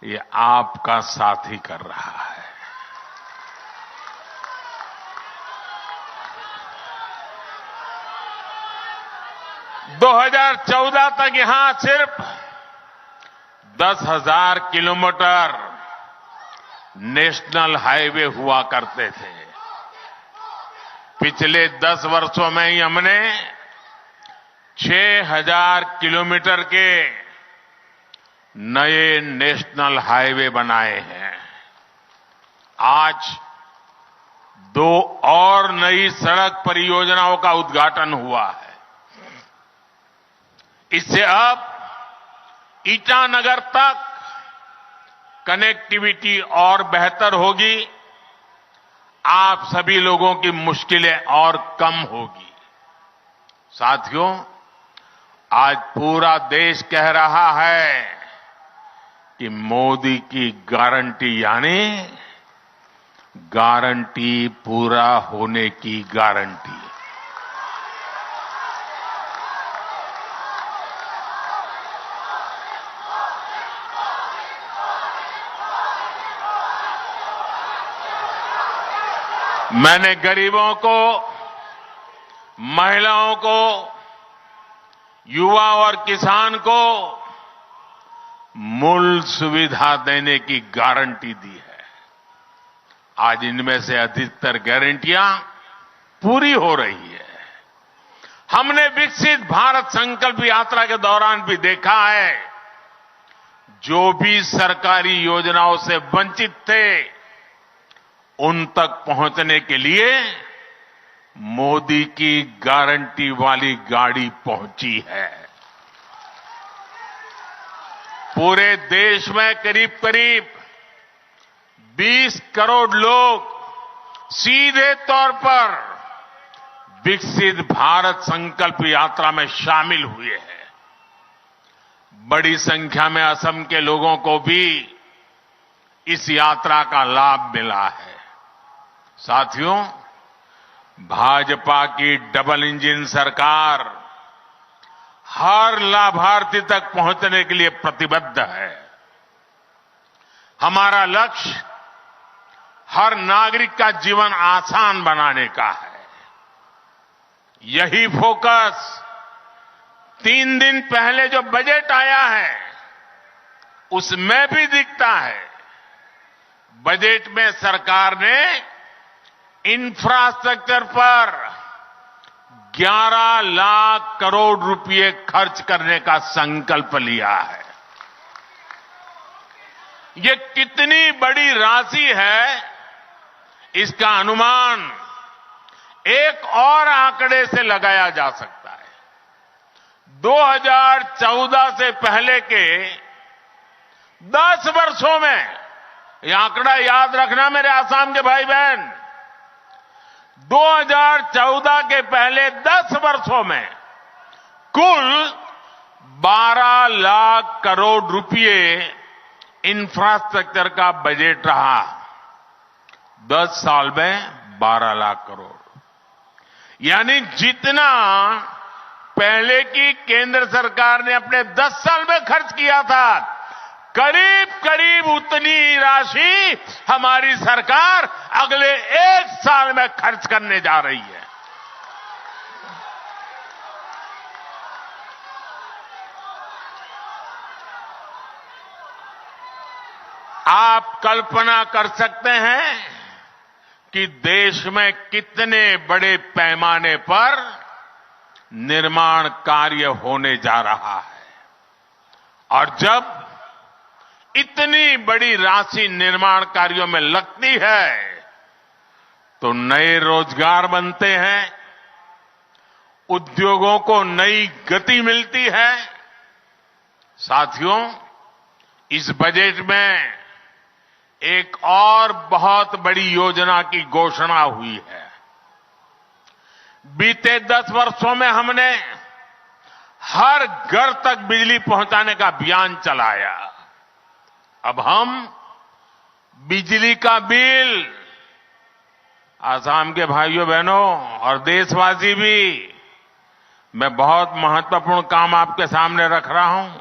ये आपका साथी कर रहा है। - 2014 तक यहां सिर्फ 10,000 किलोमीटर नेशनल हाईवे हुआ करते थे। पिछले 10 वर्षों में ही हमने 6,000 किलोमीटर के नए नेशनल हाईवे बनाए हैं। आज 2 और नई सड़क परियोजनाओं का उद्घाटन हुआ है। इससे अब ईटानगर तक कनेक्टिविटी और बेहतर होगी। आप सभी लोगों की मुश्किलें और कम होगी। साथियों, आज पूरा देश कह रहा है कि मोदी की गारंटी यानी गारंटी पूरा होने की गारंटी। मैंने गरीबों को, महिलाओं को, युवा और किसान को मूल सुविधा देने की गारंटी दी है। आज इनमें से अधिकतर गारंटियां पूरी हो रही है। हमने विकसित भारत संकल्प यात्रा के दौरान भी देखा है, जो भी सरकारी योजनाओं से वंचित थे उन तक पहुंचने के लिए मोदी की गारंटी वाली गाड़ी पहुंची है। पूरे देश में करीब 20 करोड़ लोग सीधे तौर पर विकसित भारत संकल्प यात्रा में शामिल हुए हैं। बड़ी संख्या में असम के लोगों को भी इस यात्रा का लाभ मिला है। साथियों, भाजपा की डबल इंजन सरकार हर लाभार्थी तक पहुंचने के लिए प्रतिबद्ध है। हमारा लक्ष्य हर नागरिक का जीवन आसान बनाने का है। यही फोकस 3 दिन पहले जो बजट आया है उसमें भी दिखता है। बजट में सरकार ने इंफ्रास्ट्रक्चर पर 11 लाख करोड़ रुपए खर्च करने का संकल्प लिया है। ये कितनी बड़ी राशि है, इसका अनुमान एक और आंकड़े से लगाया जा सकता है। 2014 से पहले के 10 वर्षों में, यह आंकड़ा याद रखना मेरे आसाम के भाई बहन, 2014 के पहले 10 वर्षों में कुल 12 लाख करोड़ रुपए इंफ्रास्ट्रक्चर का बजट रहा। 10 साल में 12 लाख करोड़, यानी जितना पहले की केंद्र सरकार ने अपने 10 साल में खर्च किया था, करीब करीब उतनी राशि हमारी सरकार अगले 1 साल में खर्च करने जा रही है। आप कल्पना कर सकते हैं कि देश में कितने बड़े पैमाने पर निर्माण कार्य होने जा रहा है, और जब इतनी बड़ी राशि निर्माण कार्यों में लगती है तो नए रोजगार बनते हैं, उद्योगों को नई गति मिलती है। साथियों, इस बजट में एक और बहुत बड़ी योजना की घोषणा हुई है। बीते 10 वर्षों में हमने हर घर तक बिजली पहुंचाने का अभियान चलाया। अब हम बिजली का बिल, आसाम के भाइयों बहनों और देशवासी भी, मैं बहुत महत्वपूर्ण काम आपके सामने रख रहा हूं।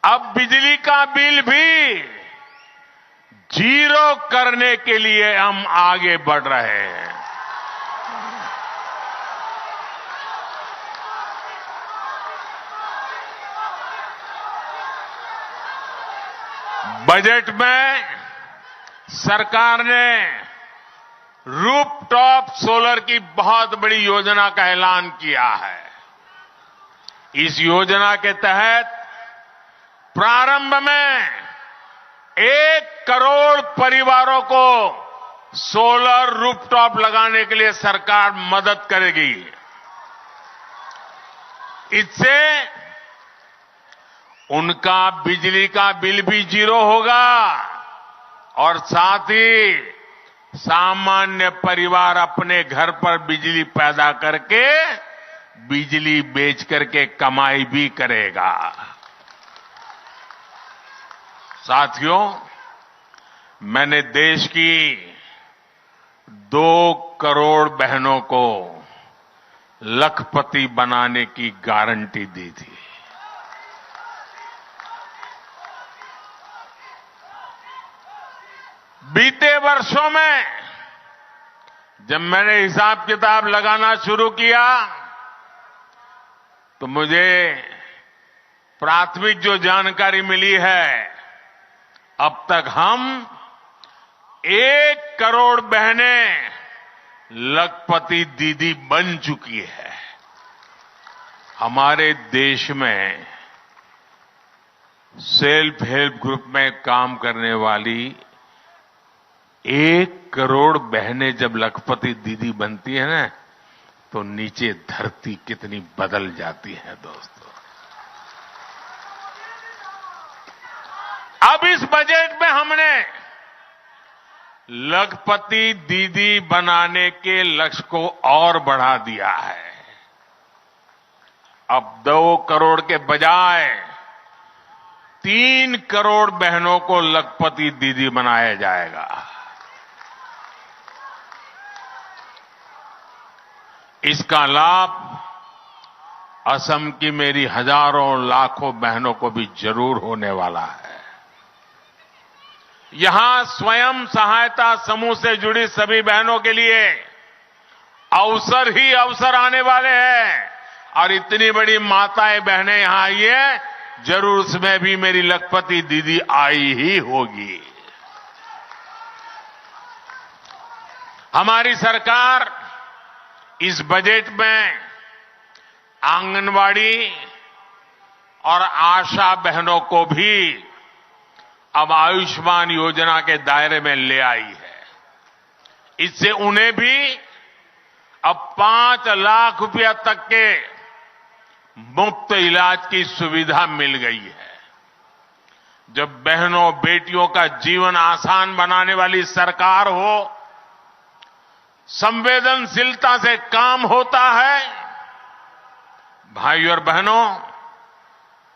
अब बिजली का बिल भी 0 करने के लिए हम आगे बढ़ रहे हैं। बजट में सरकार ने रूफटॉप सोलर की बहुत बड़ी योजना का ऐलान किया है। इस योजना के तहत प्रारंभ में 1 करोड़ परिवारों को सोलर रूफटॉप लगाने के लिए सरकार मदद करेगी। इससे उनका बिजली का बिल भी 0 होगा और साथ ही सामान्य परिवार अपने घर पर बिजली पैदा करके बिजली बेच करके कमाई भी करेगा। साथियों, मैंने देश की 2 करोड़ बहनों को लखपति बनाने की गारंटी दी थी। बीते वर्षों में जब मैंने हिसाब किताब लगाना शुरू किया तो मुझे प्राथमिक जो जानकारी मिली है, अब तक हम 1 करोड़ बहनें लखपति दीदी बन चुकी है। हमारे देश में सेल्फ हेल्प ग्रुप में काम करने वाली 1 करोड़ बहनें जब लखपति दीदी बनती है ना, तो नीचे धरती कितनी बदल जाती है दोस्तों। अब इस बजट में हमने लखपति दीदी बनाने के लक्ष्य को और बढ़ा दिया है। अब 2 करोड़ के बजाय 3 करोड़ बहनों को लखपति दीदी बनाया जाएगा। इसका लाभ असम की मेरी हजारों लाखों बहनों को भी जरूर होने वाला है। यहां स्वयं सहायता समूह से जुड़ी सभी बहनों के लिए अवसर ही अवसर आने वाले हैं और इतनी बड़ी माताएं बहनें यहां आई है, जरूर उसमें भी मेरी लखपति दीदी आई ही होगी। हमारी सरकार इस बजट में आंगनवाड़ी और आशा बहनों को भी अब आयुष्मान योजना के दायरे में ले आई है। इससे उन्हें भी अब 5 लाख रुपया तक के मुफ्त इलाज की सुविधा मिल गई है। जब बहनों बेटियों का जीवन आसान बनाने वाली सरकार हो, संवेदनशीलता से काम होता है। भाई और बहनों,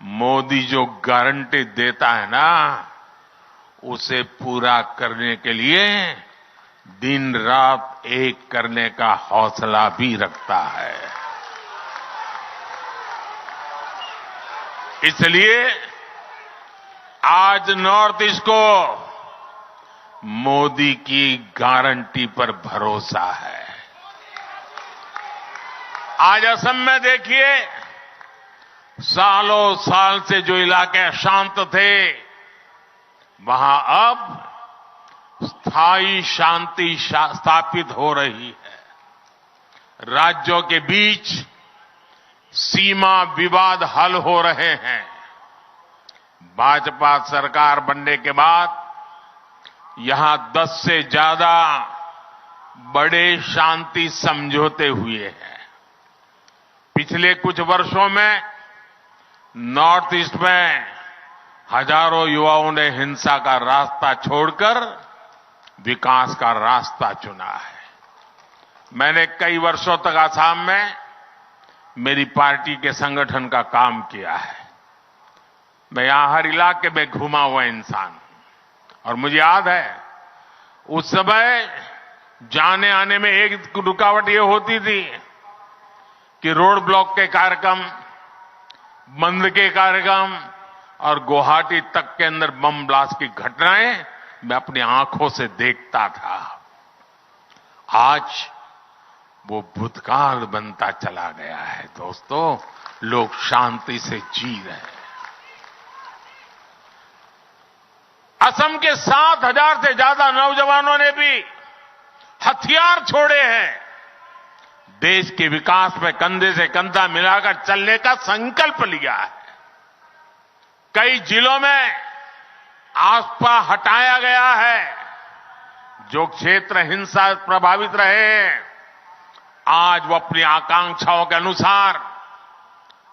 मोदी जो गारंटी देता है ना, उसे पूरा करने के लिए दिन रात एक करने का हौसला भी रखता है। इसलिए आज नॉर्थ ईस्ट को मोदी की गारंटी पर भरोसा है। आज असम में देखिए, सालों साल से जो इलाके अशांत थे, वहां अब स्थायी शांति स्थापित हो रही है। राज्यों के बीच सीमा विवाद हल हो रहे हैं। भाजपा सरकार बनने के बाद यहां 10 से ज्यादा बड़े शांति समझौते हुए हैं। पिछले कुछ वर्षों में नॉर्थ ईस्ट में हजारों युवाओं ने हिंसा का रास्ता छोड़कर विकास का रास्ता चुना है। मैंने कई वर्षों तक असम में मेरी पार्टी के संगठन का काम किया है। मैं यहां हर इलाके में घुमा हुआ इंसान हूं और मुझे याद है, उस समय जाने आने में एक रुकावट ये होती थी कि रोड ब्लॉक के कार्यक्रम, बंद के कार्यक्रम और गुवाहाटी तक के अंदर बम ब्लास्ट की घटनाएं मैं अपनी आंखों से देखता था। आज वो भूतकाल बनता चला गया है। दोस्तों, लोग शांति से जी रहे हैं। असम के 7,000 से ज्यादा नौजवानों ने भी हथियार छोड़े हैं। देश के विकास में कंधे से कंधा मिलाकर चलने का संकल्प लिया है। कई जिलों में आस्था हटाया गया है। जो क्षेत्र हिंसा प्रभावित रहे, आज वो अपनी आकांक्षाओं के अनुसार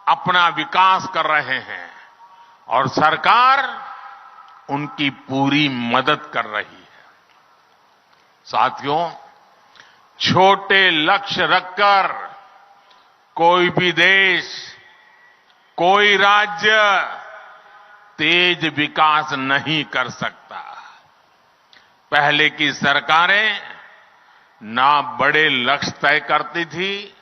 अपना विकास कर रहे हैं और सरकार उनकी पूरी मदद कर रही है। साथियों, छोटे लक्ष्य रखकर कोई भी देश, कोई राज्य तेज विकास नहीं कर सकता। पहले की सरकारें ना बड़े लक्ष्य तय करती थी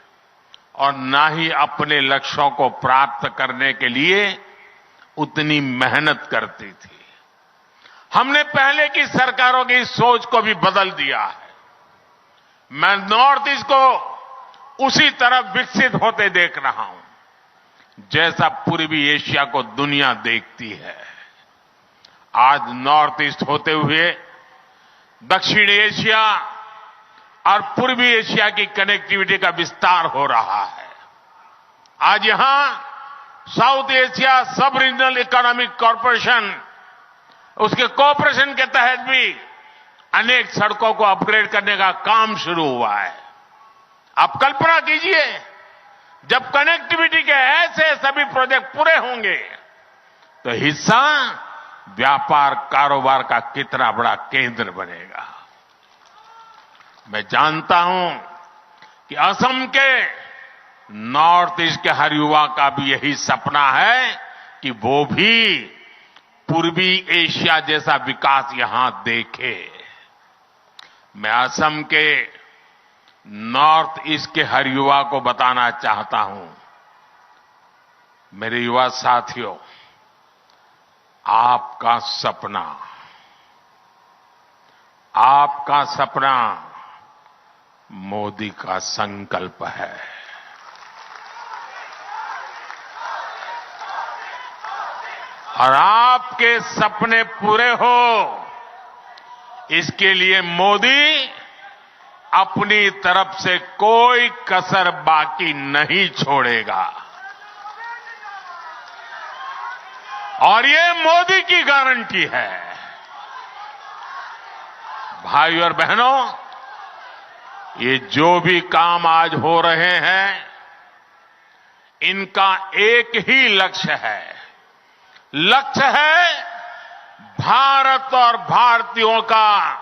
और ना ही अपने लक्ष्यों को प्राप्त करने के लिए उतनी मेहनत करती थी। हमने पहले की सरकारों की सोच को भी बदल दिया है। मैं नॉर्थ ईस्ट को उसी तरफ विकसित होते देख रहा हूं जैसा पूर्वी एशिया को दुनिया देखती है। आज नॉर्थ ईस्ट होते हुए दक्षिण एशिया और पूर्वी एशिया की कनेक्टिविटी का विस्तार हो रहा है। आज यहां साउथ एशिया सब रीजनल इकोनॉमिक कॉरपोरेशन, उसके कोऑपरेशन के तहत भी अनेक सड़कों को अपग्रेड करने का काम शुरू हुआ है। आप कल्पना कीजिए, जब कनेक्टिविटी के ऐसे सभी प्रोजेक्ट पूरे होंगे तो हिस्सा व्यापार कारोबार का कितना बड़ा केंद्र बनेगा। मैं जानता हूं कि असम के नॉर्थ ईस्ट के हर युवा का भी यही सपना है कि वो भी पूर्वी एशिया जैसा विकास यहां देखे। मैं असम के नॉर्थ ईस्ट के हर युवा को बताना चाहता हूं, मेरे युवा साथियों, आपका सपना मोदी का संकल्प है। और आपके सपने पूरे हो, इसके लिए मोदी अपनी तरफ से कोई कसर बाकी नहीं छोड़ेगा। और ये मोदी की गारंटी है। भाइयों और बहनों, ये जो भी काम आज हो रहे हैं, इनका एक ही लक्ष्य है। लक्ष्य है भारत और भारतीयों का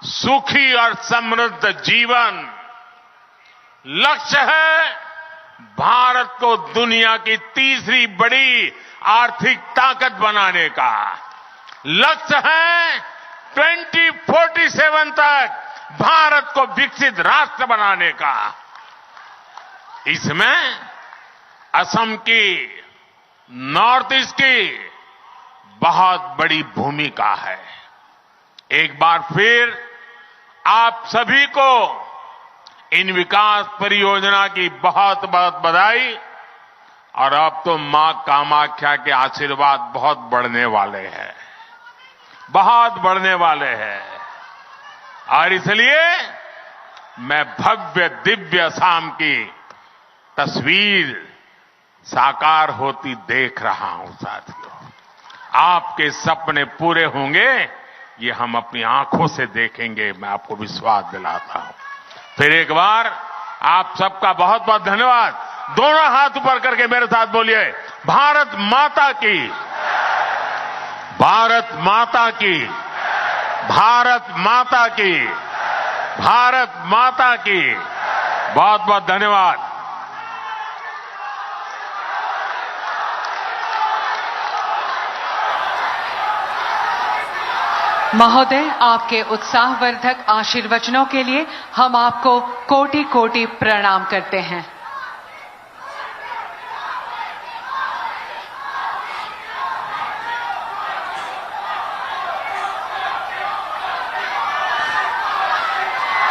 सुखी और समृद्ध जीवन। लक्ष्य है भारत को दुनिया की तीसरी बड़ी आर्थिक ताकत बनाने का। लक्ष्य है 2047 तक भारत को विकसित राष्ट्र बनाने का। इसमें असम की, नॉर्थ ईस्ट की बहुत बड़ी भूमिका है। एक बार फिर आप सभी को इन विकास परियोजना की बहुत बहुत बधाई। और अब तो मां कामाख्या के आशीर्वाद बहुत बढ़ने वाले हैं, बहुत बढ़ने वाले हैं। और इसलिए मैं भव्य दिव्य असम की तस्वीर साकार होती देख रहा हूं। साथियों, आपके सपने पूरे होंगे, ये हम अपनी आंखों से देखेंगे, मैं आपको विश्वास दिलाता हूं। फिर एक बार आप सबका बहुत बहुत धन्यवाद। दोनों हाथ ऊपर करके मेरे साथ बोलिए, भारत माता की, भारत माता की, भारत माता की, भारत माता की। बहुत बहुत धन्यवाद। महोदय, आपके उत्साहवर्धक आशीर्वचनों के लिए हम आपको कोटि कोटि प्रणाम करते हैं।